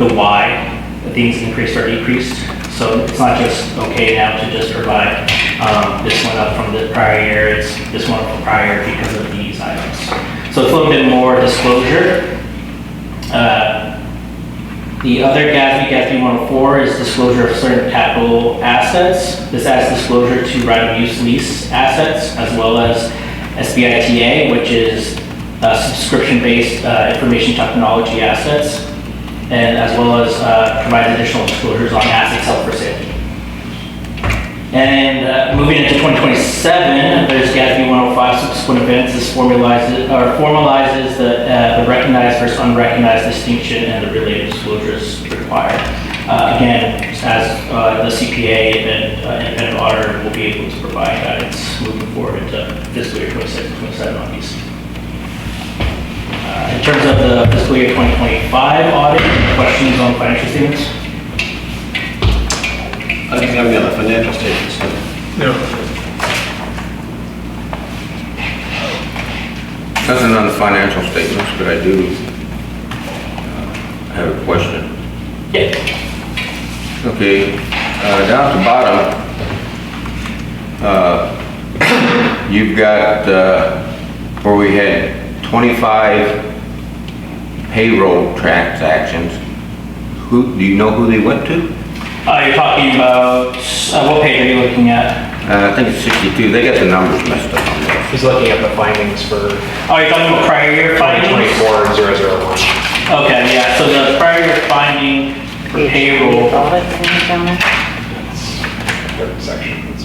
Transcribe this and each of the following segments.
why things increased or decreased. So it's not just okay now to just provide this one up from the prior year, it's this one from prior year because of these items. So it's a little bit more disclosure. The other GASB 104 is disclosure of certain capital assets. This adds disclosure to right-of-use lease assets, as well as SBITA, which is subscription-based information technology assets, and as well as provide additional disclosures on assets held for sale. And moving into 2027, there's GASB 105 subsequent events. This formalizes the recognized versus unrecognized distinction and the related disclosures required. Again, as the CPA and independent auditor will be able to provide guidance moving forward into fiscal year 26 and 27 on these. In terms of the fiscal year 2025 audit, questions on financial statements? I think I'm on the financial statements. No. Nothing on the financial statements, but I do have a question. Yeah. Okay, down at the bottom, you've got where we had 25 payroll transactions. Do you know who they went to? You're talking about, what page are you looking at? I think it's 62. They got the numbers messed up on there. He's looking at the findings for Oh, you're talking about prior year findings? 2024-001. Okay, yeah, so the prior year finding for payroll. Third section, it's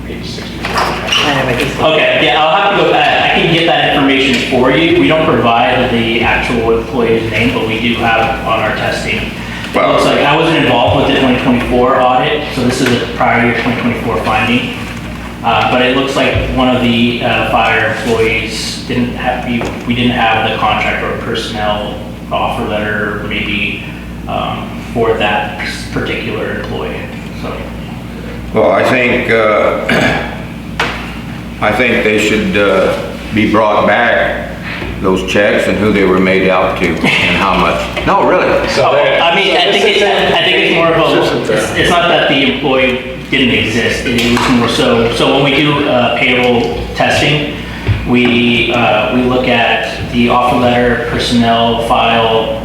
page 62. Okay, yeah, I'll have to go back. I can get that information for you. We don't provide the actual employee's name, but we do have on our testing. It looks like I wasn't involved with the 2024 audit, so this is a prior year 2024 finding. But it looks like one of the fire employees we didn't have the contract or personnel offer letter maybe for that particular employee. So. Well, I think they should be brought back, those checks and who they were made out to and how much. No, really. So I think it's more of a, it's not that the employee didn't exist. It was more so when we do payroll testing, we look at the offer letter, personnel file,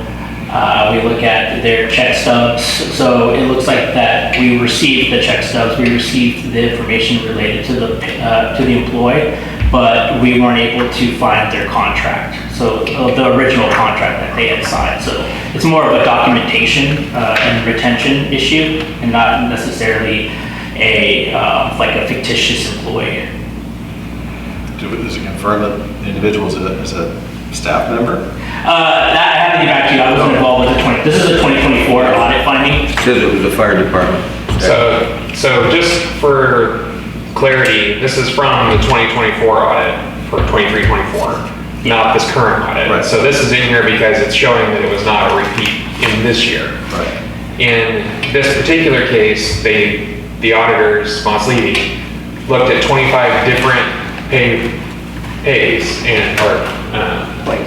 we look at their check stubs. So it looks like that we received the check stubs, we received the information related to the employee, but we weren't able to find their contract. So the original contract that they had signed. So it's more of a documentation and retention issue, and not necessarily like a fictitious employee. Does it confirm that the individual is a staff member? That I have to get back to you. I wasn't involved with the This is a 2024 audit finding. It says it was the fire department. So just for clarity, this is from the 2024 audit for 23-24, not this current audit. Right. So this is in here because it's showing that it was not a repeat in this year. Right. In this particular case, the auditors, Monsley, looked at 25 different pays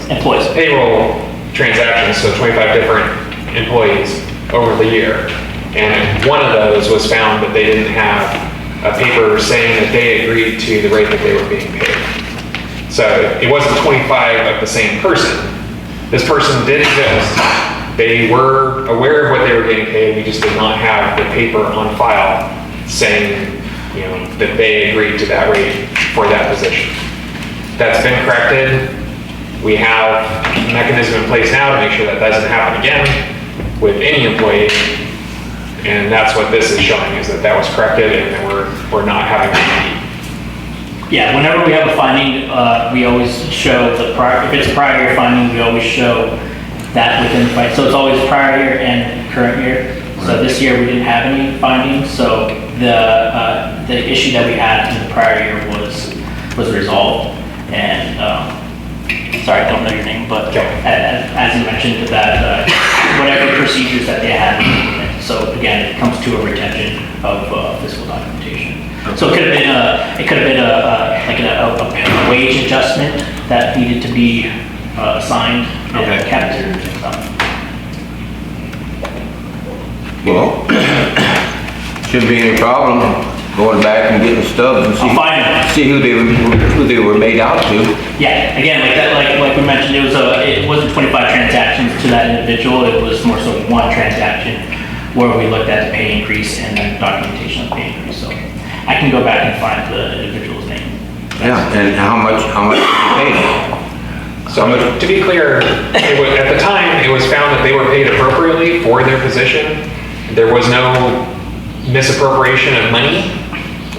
Employees. payroll transactions, so 25 different employees over the year. And one of those was found that they didn't have a paper saying that they agreed to the rate that they were being paid. So it wasn't 25 of the same person. This person did exist. They were aware of what they were getting paid. We just did not have the paper on file saying, that they agreed to that rate for that position. That's been corrected. We have a mechanism in place now to make sure that doesn't happen again with any employee. And that's what this is showing, is that was corrected and that we're not having to repeat. Yeah, whenever we have a finding, we always show the prior, if it's a prior year finding, we always show that within the fight. So it's always prior year and current year. So this year we didn't have any findings. So the issue that we had in the prior year was resolved. And sorry, I don't know your name, but as you mentioned, that whatever procedures that they had. So again, it comes to a retention of fiscal documentation. So it could have been a wage adjustment that needed to be assigned and kept. Well, shouldn't be any problem going back and getting stubs and I'll find them. see who they were made out to. Yeah, again, like that, like we mentioned, it wasn't 25 transactions to that individual, it was more so one transaction where we looked at the pay increase and then documentation of the pay increase, so I can go back and find the individual's name. Yeah, and how much did you pay them? So to be clear, at the time, it was found that they were paid appropriately for their position. There was no misappropriation of money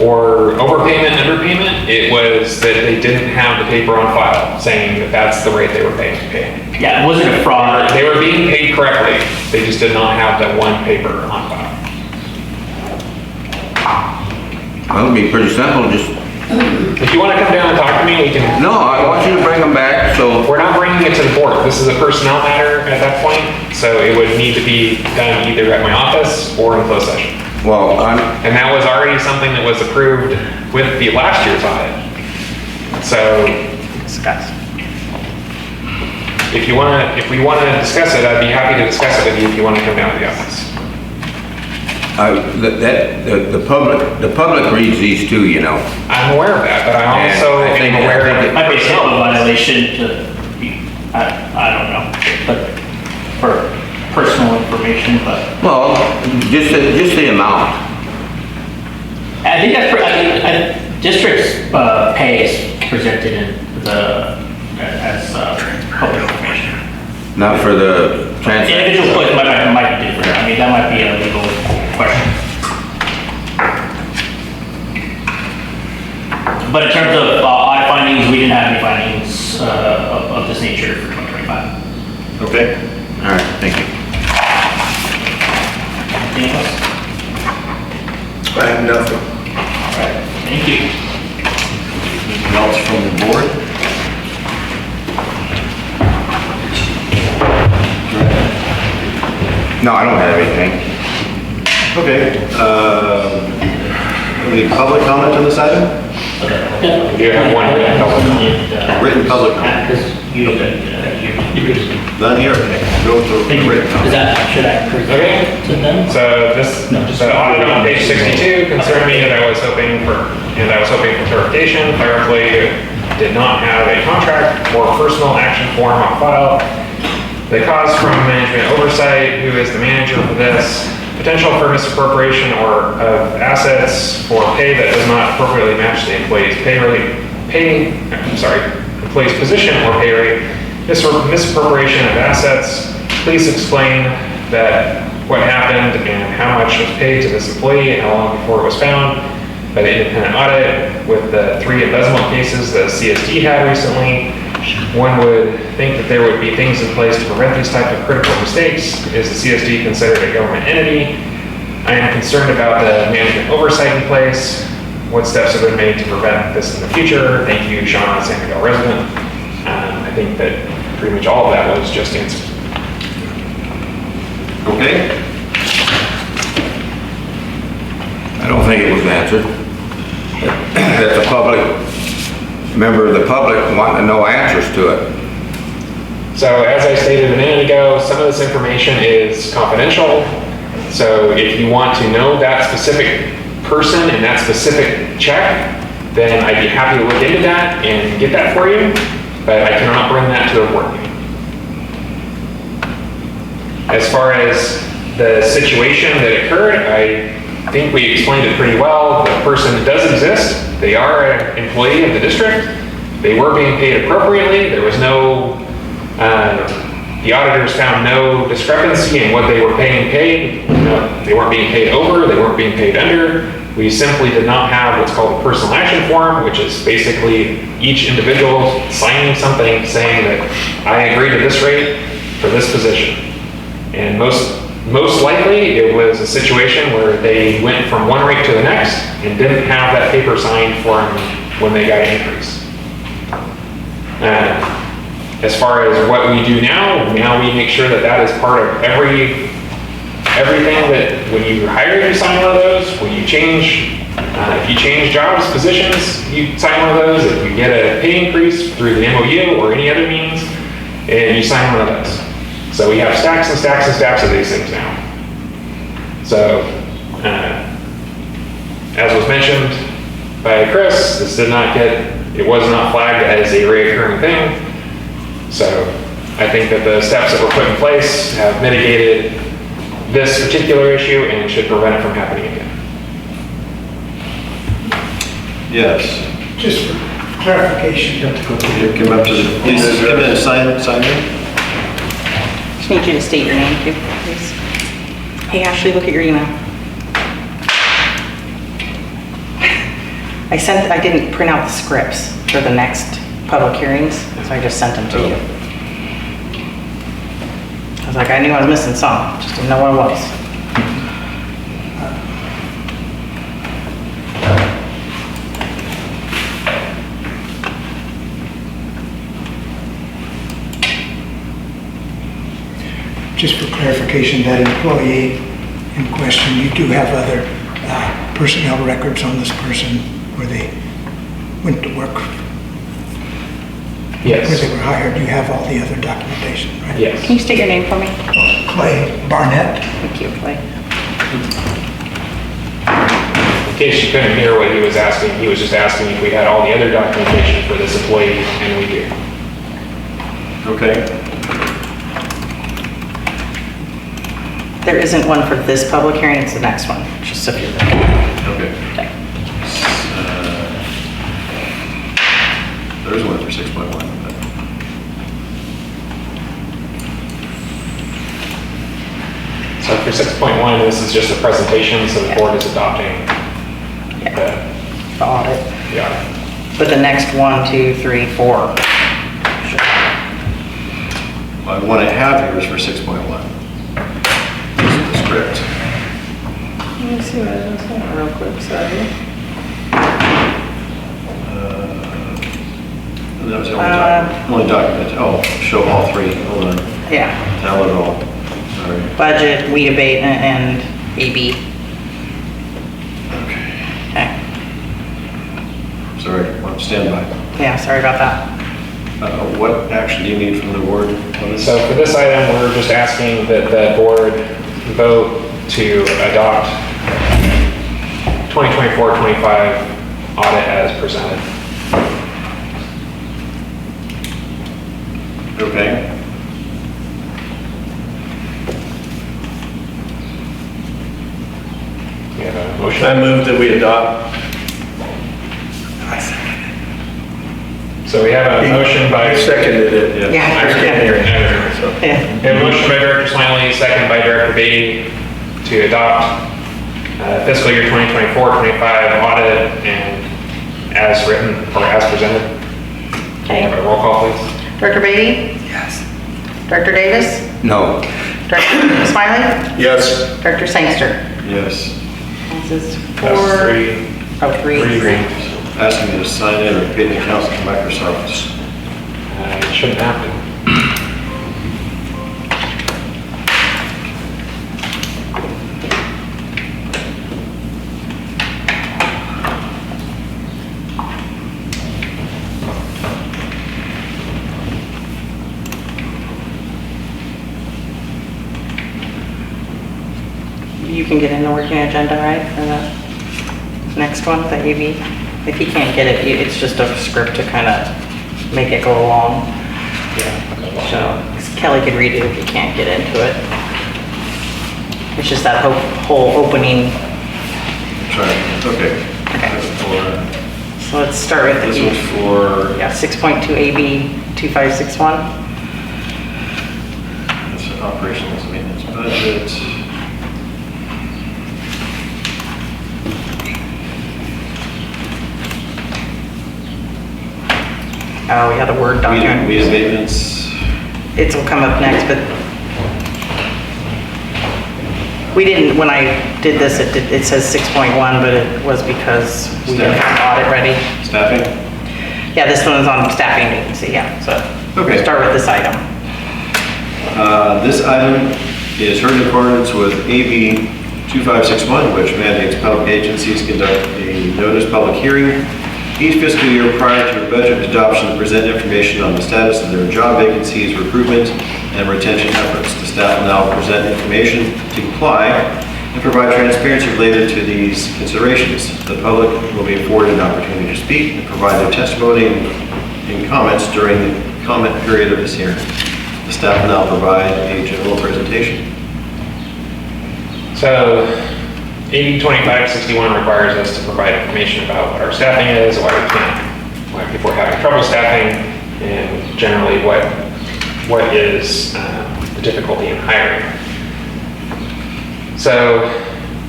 or overpayment, underpayment. It was that they didn't have the paper on file saying that that's the rate they were paid. Yeah, it wasn't a fraud. They were being paid correctly. They just did not have that one paper on file. Well, it'll be pretty simple, just, If you want to come down and talk to me, we can. no, I want you to bring them back, so, We're not bringing it to the board. This is a personnel matter at that point, so it would need to be done either at my office or in closed session. well, And that was already something that was approved with the last year's audit. So if we want to discuss it, I'd be happy to discuss it with you if you want to come down to the office. the public reads these too, you know. I'm aware of that, but I also And I think- am aware I think of. Might be a civil violation to, I don't know, but for personal information, but Well, just the amount. I think that's, district's pay is presented in as public information. Not for the transaction. Individual employees might be different, I mean, that might be a legal question. But in terms of audit findings, we didn't have any findings of this nature for 2025. Okay. All right, thank you. Anything else? I have nothing. All right, thank you. Anything else from the board? No, I don't have anything. Okay. Any public comment on this item? We do have one written public comment. Written public comment. None here? Okay. Go to Thank you. written Is comment. that, should I Okay. present to them? So this, the audit on page 62 concerned me that I was hoping for clarification. Clerically, did not have a contract or personal action form on file. The cause from management oversight, who is the manager for this, potential for misappropriation or of assets for pay that does not appropriately match the employee's employee's position or pay rate. Misappropriation of assets. Please explain that what happened and how much was paid to this employee and how long before it was found by the independent audit with the 3 embezzlement cases that C.S.D. had recently. One would think that there would be things in place to prevent these type of critical mistakes. Is the C.S.D. considered a government entity? I am concerned about the management oversight in place. What steps have been made to prevent this in the future? Thank you, Sean, San Miguel resident. I think that pretty much all of that was just answered. Okay. I don't think it was answered. That's a public, member of the public wanting to know answers to it. So as I stated a minute ago, some of this information is confidential. So if you want to know that specific person and that specific check, then I'd be happy to look into that and get that for you, but I cannot bring that to a board meeting. As far as the situation that occurred, I think we explained it pretty well. The person does exist. They are an employee of the district. They were being paid appropriately. There was no, the auditors found no discrepancy in what they were paid. No, they weren't being paid over, they weren't being paid under. We simply did not have what's called a personal action form, which is basically each individual signing something saying that I agree to this rate for this position. And most likely, it was a situation where they went from one rate to the next and didn't have that paper signed for them when they got an increase. As far as what we do now we make sure that that is part of everything that when you hire, you sign one of those. When you change, if you change jobs, positions, you sign one of those. If you get a pay increase through the MOU or any other means, and you sign one of those. So we have stacks and stacks and stacks of these things now. So, as was mentioned by Chris, it was not flagged as a recurring thing. So I think that the steps that were put in place have mitigated this particular issue and should prevent it from happening again. Yes. Just for clarification. You come up to the, please come in and sign in. Just need you to state your name, too, please. Hey, Ashley, look at your email. I didn't print out the scripts for the next public hearings, so I just sent them to you. I was like, I knew I was missing some, just didn't know what it was. Just for clarification, that employee in question, you do have other personnel records on this person where they went to work, where Yes. they were hired. You have all the other documentation, right? Yes. Can you state your name for me? Clay Barnett. Thank you, Clay. In case you couldn't hear what he was asking, he was just asking if we had all the other documentation for this employee, and we do. Okay. There isn't one for this public hearing, it's the next one, just so you're looking. Okay. Okay. There's one for 6.1. So for 6.1, this is just a presentation, so the board is adopting the The audit. audit. But the next 1, 2, 3, 4. The one I have here is for 6.1. This is the script. Let me see what it is real quick, sorry. And that was the only document. Oh, show all three. Hold on. Yeah, Tell it all. Sorry. budget, weed abatement, and AB. Okay. Okay. Sorry, I'm standby. Yeah, sorry about that. What action do you need from the board on this? So for this item, we're just asking that the board vote to adopt 2024-25 audit as presented. Okay. We have a motion. I move that we adopt. So we have a motion by. I seconded it. Yeah. I can't hear it. So. Yeah. We have a motion by Director Smiley, second by Director Beatty to adopt fiscal year 2024-25 audit and as written or as presented. Can we have a roll call, please? Director Beatty? Yes. Director Davis? No. Director Smiley? Yes. Director Sangster? Yes. This is That's 4. three. Oh, 3. Asking you to sign in or pay the account to Microsoft. It shouldn't happen. You can get in the working agenda, right, for the next one, the AB? If you can't get it, it's just a script to kind of make it go along. So Kelly could read it if you can't get into it. It's just that whole opening. Try, okay. Okay. For- So let's start with This the, one's for, yeah, 6.2 AB 2561. it's operations and maintenance budget. Oh, yeah, the Word document. Weed abatements. It'll come up next, but we didn't, when I did this, it says 6.1, but it was because we didn't have an audit ready. Staffing? Yeah, this one is on staffing vacancy, yeah, so. Okay. We'll start with this item. This item is heard in accordance with AB 2561, which mandates public agencies conduct a notice public hearing each fiscal year prior to budget adoption to present information on the status of their job vacancies, recruitment, and retention efforts. The staff will now present information to comply and provide transparency related to these considerations. The public will be afforded an opportunity to speak and provide their testimony and comments during the comment period of this hearing. The staff will now provide a general presentation. So, AB 2561 requires us to provide information about what our staffing is, why people are having trouble staffing, and generally what is the difficulty in hiring. So,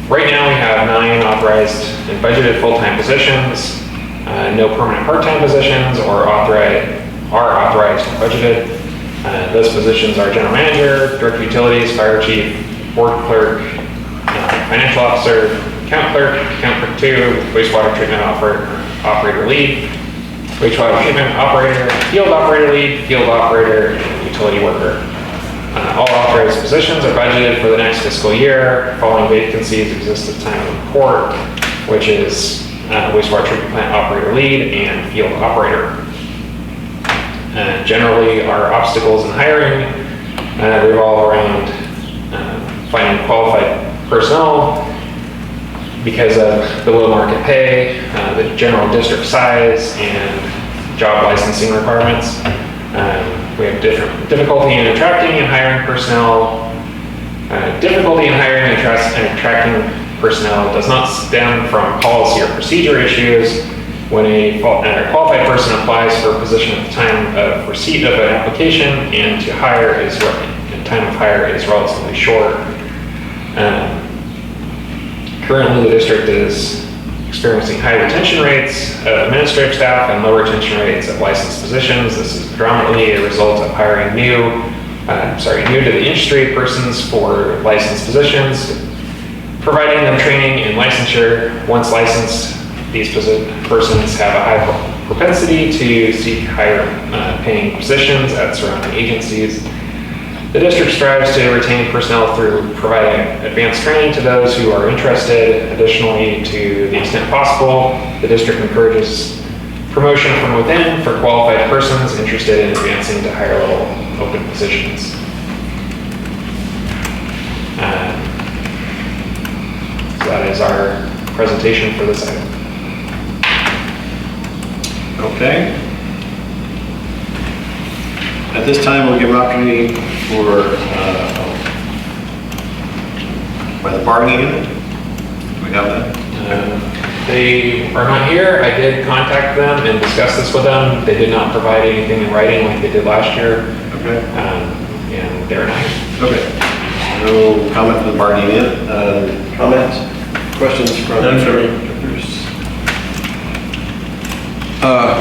right now we have 9 authorized and budgeted full-time positions, no permanent part-time positions are authorized or budgeted. Those positions are general manager, director of utilities, fire chief, board clerk, financial officer, account clerk 2, wastewater treatment operator lead, wastewater treatment operator, field operator lead, field operator, and utility worker. All authorized positions are budgeted for the next fiscal year. Following vacancies exist at the time of report, which is wastewater treatment plant operator lead and field operator. Generally, our obstacles in hiring revolve around finding qualified personnel because of the low market pay, the general district size, and job licensing requirements. We have difficulty in attracting and hiring personnel. Difficulty in hiring and attracting personnel does not stem from policy or procedure issues. When a qualified person applies for a position at the time of receipt of an application and time of hire is relatively short. Currently, the district is experiencing high retention rates of administrative staff and low retention rates of licensed positions. This is predominantly a result of hiring new to the industry persons for licensed positions, providing them training and licensure. Once licensed, these persons have a high propensity to seek higher paying positions at surrounding agencies. The district strives to retain personnel through providing advanced training to those who are interested. Additionally, to the extent possible, the district encourages promotion from within for qualified persons interested in advancing to higher level open positions. So that is our presentation for this item. Okay. At this time, we'll give an opportunity for, by the bargaining unit. Do we have that? They are not here. I did contact them and discuss this with them. They did not provide anything in writing like they did last year. Okay. And they're not here. Okay. No comment from the bargaining unit. Comments? Questions from None for me. directors?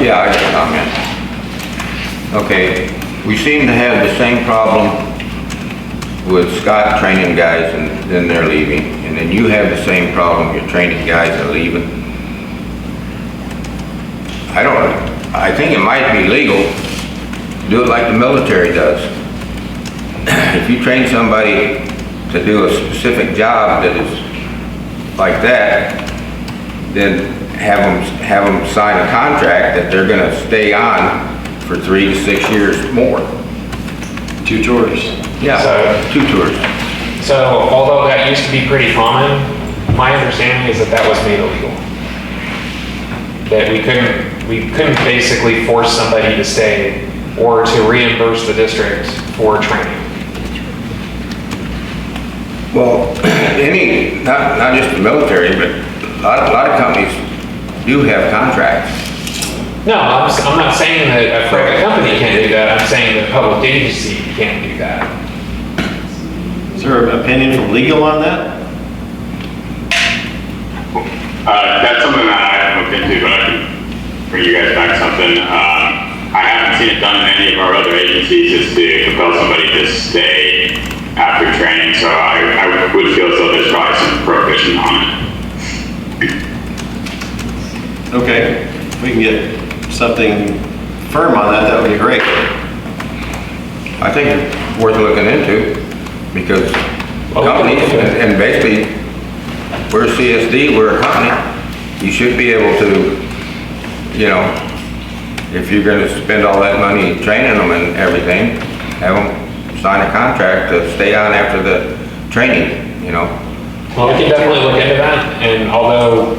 Yeah, I got a comment. Okay, we seem to have the same problem with Scott training guys and then they're leaving. And then you have the same problem, you're training guys and leaving. I think it might be legal to do it like the military does. If you train somebody to do a specific job that is like that, then have them sign a contract that they're gonna stay on for 3 to 6 years more. 2 tours. Yeah, So- 2 tours. So although that used to be pretty common, my understanding is that that was made illegal. That we couldn't basically force somebody to stay or to reimburse the district for training. Well, not just the military, but a lot of companies do have contracts. No, I'm not saying that a private company can't do that. I'm saying that a public agency can't do that. Is there an opinion from legal on that? That's something that I haven't looked into, but I can bring you guys back something. I haven't seen it done in any of our other agencies, is to compel somebody to stay after training, so I would feel as though there's probably some prohibition on it. Okay, if we can get something firm on that, that would be great. I think it's worth looking into because companies, and basically, we're C.S.D., we're a company. You should be able to, you know, if you're gonna spend all that money training them and everything, have them sign a contract to stay on after the training, you know? Well, we can definitely look into that, and although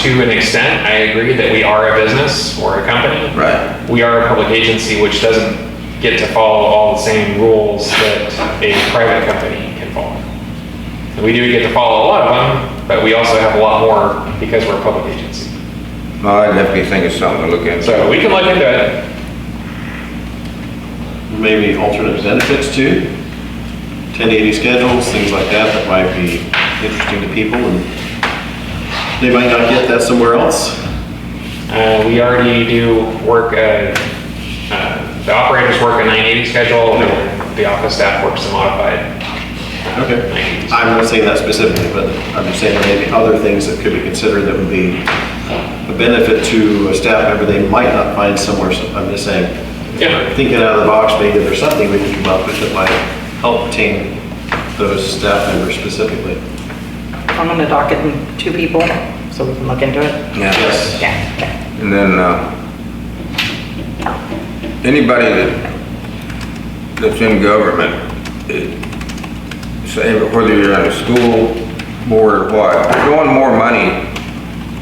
to an extent, I agree that we are a business or a company. Right. We are a public agency, which doesn't get to follow all the same rules that a private company can follow. And we do get to follow a lot of them, but we also have a lot more because we're a public agency. Well, I'd definitely think of something to look into. So we can look into it. Maybe alternate benefits too, 1080 schedules, things like that, that might be interesting to people, and they might not get that somewhere else. We already do work, the operators work a 980 schedule, and the office staff works a modified. Okay. 980. I'm not saying that specifically, but I'm just saying there may be other things that could be considered that would be a benefit to a staff member they might not find somewhere. I'm just saying, Yeah. thinking out of the box, maybe there's something we can come up with that might help retain those staff members specifically. I'm gonna dock it in 2 people, so we can look into it. Yeah. Yes. Yeah, okay. And then, anybody that's in government, say whether you're on a school board or what, throwing more money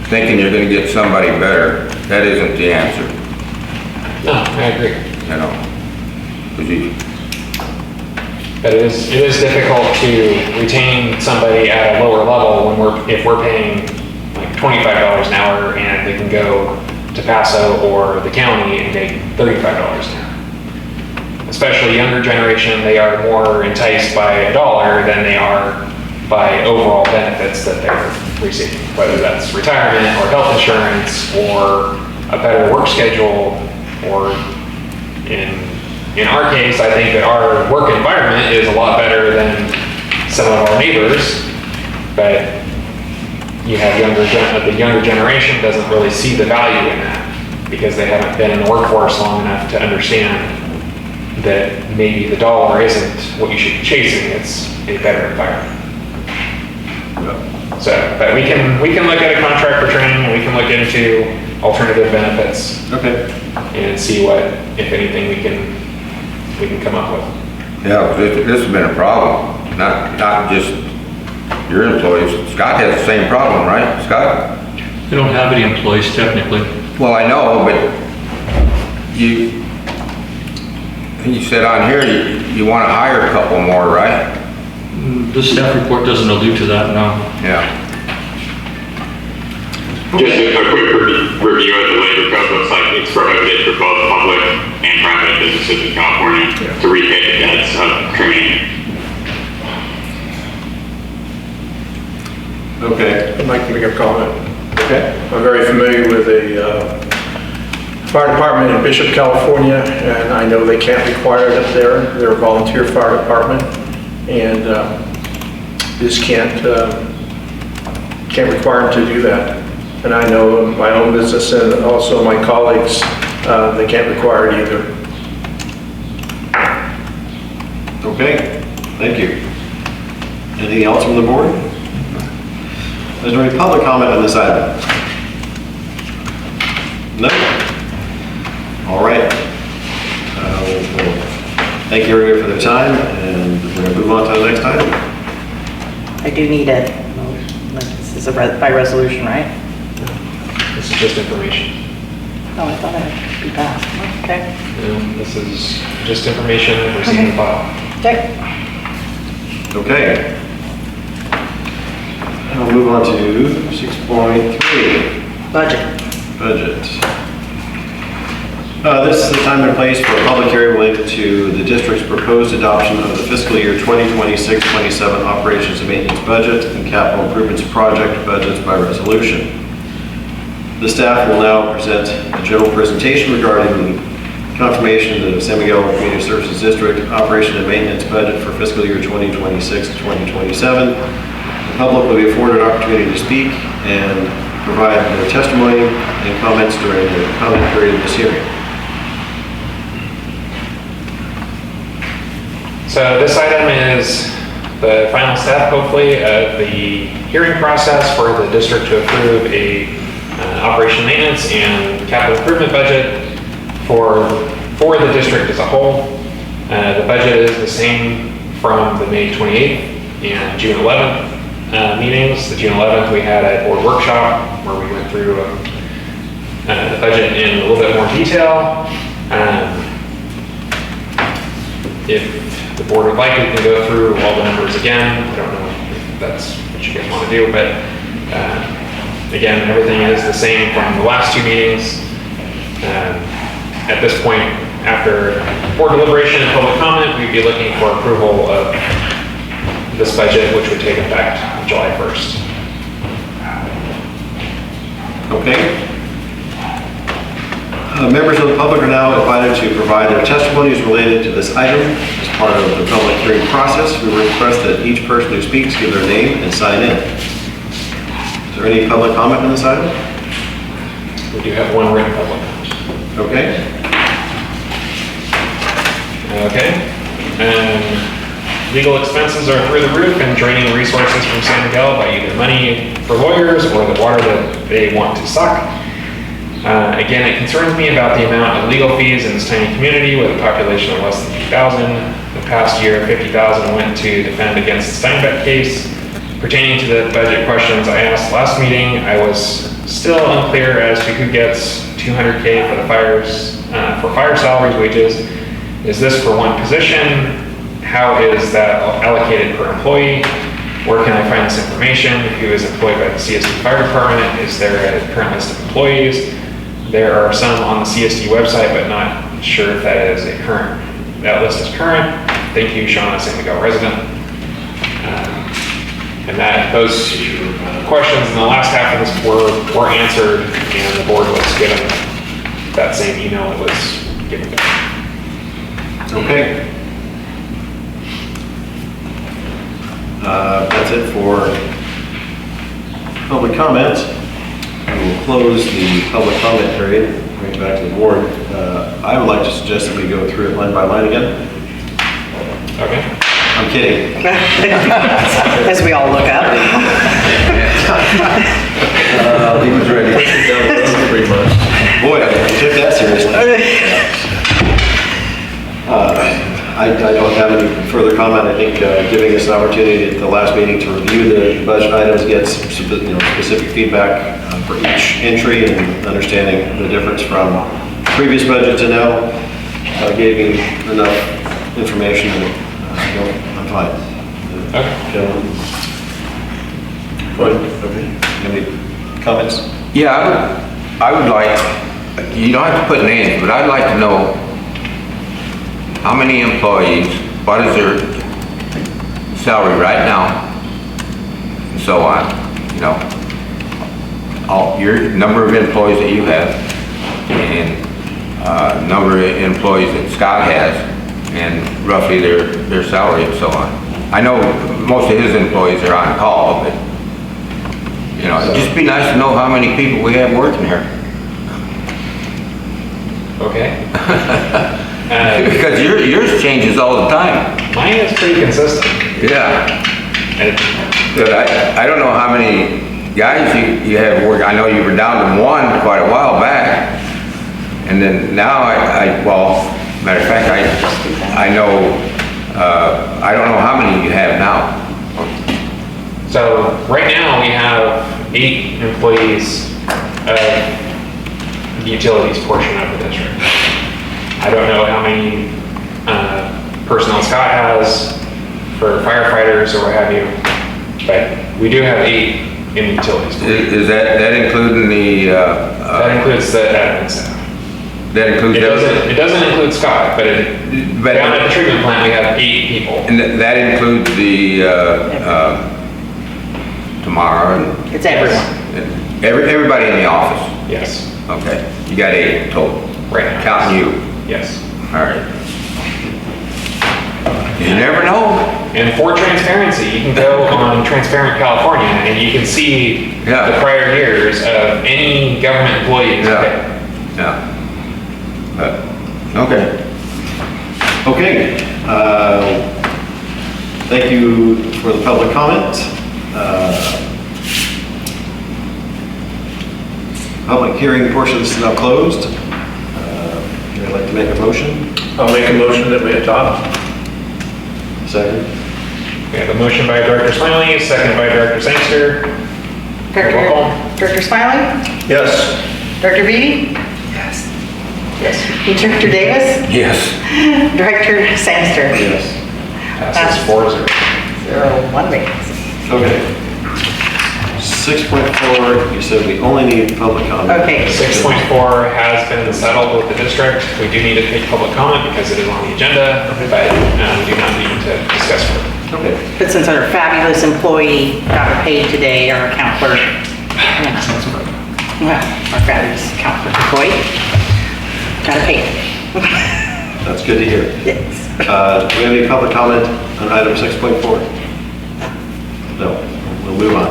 thinking you're gonna get somebody better, that isn't the answer, No, I agree. you know? 'Cause you, But it is difficult to retain somebody at a lower level when if we're paying like $25 an hour and they can go to Paso or the county and make $35 an hour. Especially younger generation, they are more enticed by $1 than they are by overall benefits that they're receiving, whether that's retirement or health insurance or a better work schedule, or in our case, I think that our work environment is a lot better than some of our neighbors, but you have the younger generation doesn't really see the value in that because they haven't been in the workforce long enough to understand that maybe the dollar isn't what you should be chasing, it's a better environment. So, but we can look at a contract for training, and we can look into alternative benefits Okay. and see what, if anything, we can come up with. yeah, 'cause this has been a problem, not just your employees. Scott has the same problem, right, Scott? We don't have any employees technically. Well, I know, but you said on here, you wanna hire a couple more, right? The staff report doesn't allude to that, no. Yeah. Just a quick review of the labor code. Looks like it's prohibited for both public and private businesses in California to repay the debts of training. Okay, I'd like to make a comment. Okay. I'm very familiar with a fire department in Bishop, California, and I know they can't require it up there. They're a volunteer fire department, and this can't require them to do that. And I know my own business and also my colleagues, they can't require it either. Okay, thank you. Anything else from the board? Is there any public comment on this item? No? All right. Well, thank you everybody for their time, and we're going to move on to the next item. I do need it. This is by resolution, right? This is just information. Oh, I thought it would be passed. Okay. This is just information received in file. Okay. Okay. And we'll move on to 6.3. Budget. Budget. This is the time and place for a public hearing related to the district's proposed adoption of the fiscal year 2026-27 operations and maintenance budget and capital improvements project budgets by resolution. The staff will now present a general presentation regarding the confirmation of the San Miguel Community Services District operation and maintenance budget for fiscal year 2026-2027. The public will be afforded an opportunity to speak and provide their testimony and comments during the comment period of this hearing. So this item is the final step, hopefully, of the hearing process for the district to approve a operation maintenance and capital improvement budget for the district as a whole. The budget is the same from the May 28th and June 11th. meetings. The June 11th, we had a board workshop where we went through the budget in a little bit more detail. If the board would like, we can go through all the numbers again. I don't know if that's what you guys want to do, but again, everything is the same from the last two meetings. At this point, after board deliberation and public comment, we'd be looking for approval of this budget, which would take effect July 1st. Okay. Members of the public are now invited to provide their testimonies related to this item. As part of the public hearing process, we request that each person who speaks give their name and sign in. Is there any public comment on this item? We do have one written public comment. Okay. Okay. Legal expenses are through the roof and draining resources from San Miguel by either money for lawyers or the water that they want to suck. Again, it concerns me about the amount of legal fees in this tiny community with a population of less than 2,000. The past year, 50,000 went to defend against the Steinbeck case. Pertaining to the budget questions I asked last meeting, I was still unclear as to who gets $200K for the for fire salaries, wages. Is this for one position? How is that allocated per employee? Where can I find this information? Who is employed by the C.S.D. Fire Department? Is there a current list of employees? There are some on the C.S.D. website, but not sure if that is that list is current. Thank you, Shauna, San Miguel resident. And those questions in the last half of this were answered, and the board was given that same email that was given back. Okay. That's it for public comments. We will close the public comment period, bring it back to the board. I would like to suggest that we go through it line by line again. Okay. I'm kidding. As we all look up. He was ready. Boy, I took that seriously. I don't have any further comment. I think giving us an opportunity at the last meeting to review the budget items, get some specific feedback for each entry and understanding the difference from previous budget to now gave me enough information that I'm fine. Okay. Gentlemen? Okay. Any comments? Yeah, I would like, you don't have to put names, but I'd like to know how many employees, what is their salary right now, and so on, your number of employees that you have, and number of employees that Scott has, and roughly their salary and so on. I know most of his employees are on call, but, it'd just be nice to know how many people we have working here. Okay. Because yours changes all the time. Mine is pretty consistent. Yeah. But I don't know how many guys you have work. I know you were down to one quite a while back. And then now well, matter of fact, I know, I don't know how many you have now. So right now we have 8 employees of the utilities portion of the district. I don't know how many personnel Scott has for firefighters or what have you, but we do have 8 in utilities. Is that including the? That includes the admin staff. That includes. It doesn't include Scott, but down at the treatment plant we have 8 people. And that includes the Tamara and. It's everyone. Everybody in the office. Yes. Okay, you got 8 total. Right now. Counting you. Yes. All right. You never know. And for transparency, you can go on Transparent California and you can see Yeah. the prior years of any government employees. Yeah. Okay. Okay. Thank you for the public comment. Public hearing portion is now closed. I'd like to make a motion. I'll make a motion that we adopt. Second. We have a motion by Director Smiley, second by Director Sangster. Roll call. Director Smiley? Yes. Director Beatty? Yes. Director Davis? Yes. Director Sangster? Yes. Passes 4-0. 0-1 vacancy. Okay. 6.4, you said we only need public comment. Okay. 6.4 has been settled with the district. We do need to take public comment because it is on the agenda, but we do not need to discuss further. Okay. But since our fabulous employee got paid today, our account clerk, well, our fabulous account clerk employee got paid. That's good to hear. Yes. Do we have any public comment on item 6.4? No, we'll move on.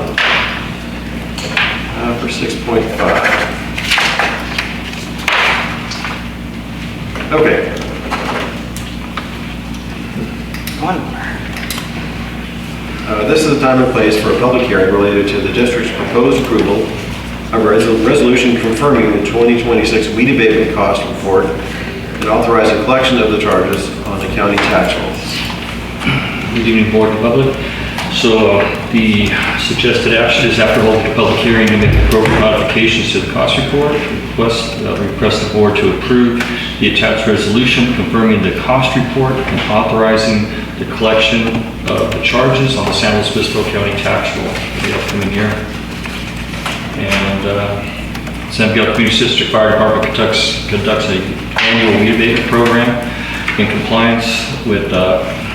For 6.5. Okay, One more. this is the time and place for a public hearing related to the district's proposed approval of a resolution confirming the 2026 weed abatement cost report and authorizing collection of the charges on the county tax rolls. Good evening, board and public. So the suggested action is after holding a public hearing to make appropriate modifications to the cost report. Request the board to approve the attached resolution confirming the cost report and authorizing the collection of the charges on the San Luis Obispo County tax roll for the upcoming year. And San Miguel Community District Fire Department conducts an annual weed abatement program in compliance with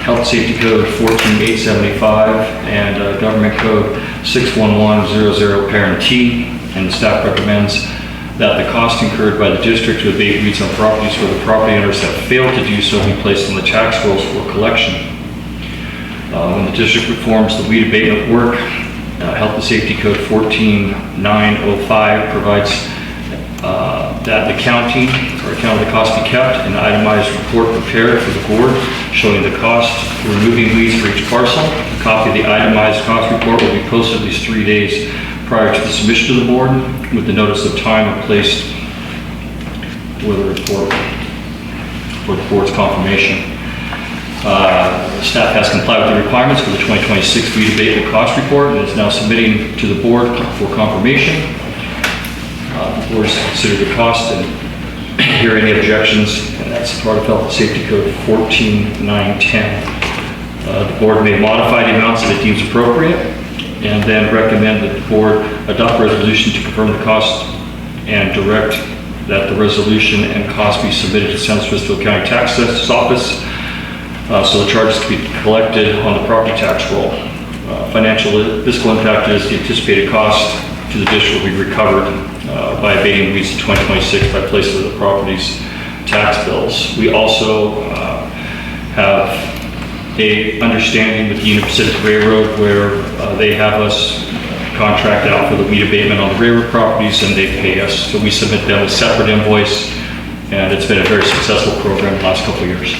Health Safety Code 14875 and Government Code 61100 Parent T, and the staff recommends that the cost incurred by the district to abate weeds on properties where the property owners have failed to do so be placed on the tax rolls for collection. When the district performs the weed abatement work, Health and Safety Code 14905 provides that the county or account of the cost be kept, an itemized report prepared for the board showing the cost for removing weeds for each parcel. A copy of the itemized cost report will be posted at least 3 days prior to the submission to the board with the notice of time and place with a report for the board's confirmation. Staff has complied with the requirements for the 2026 weed abatement cost report and is now submitting to the board for confirmation. The board is to consider the cost and hear any objections, and that's part of Health and Safety Code 14910. The board may modify the amounts that it deems appropriate and then recommend that the board adopt a resolution to confirm the cost and direct that the resolution and cost be submitted to San Luis Obispo County Tax Office so the charges can be collected on the property tax roll. Financial fiscal impact is the anticipated cost to the district will be recovered by abating weeds in 2026 by placement of the property's tax bills. We also have a understanding with the Union Pacific Railroad where they have us contract out for the weed abatement on the railroad properties and they pay us. So we submit them a separate invoice, and it's been a very successful program the last couple of years.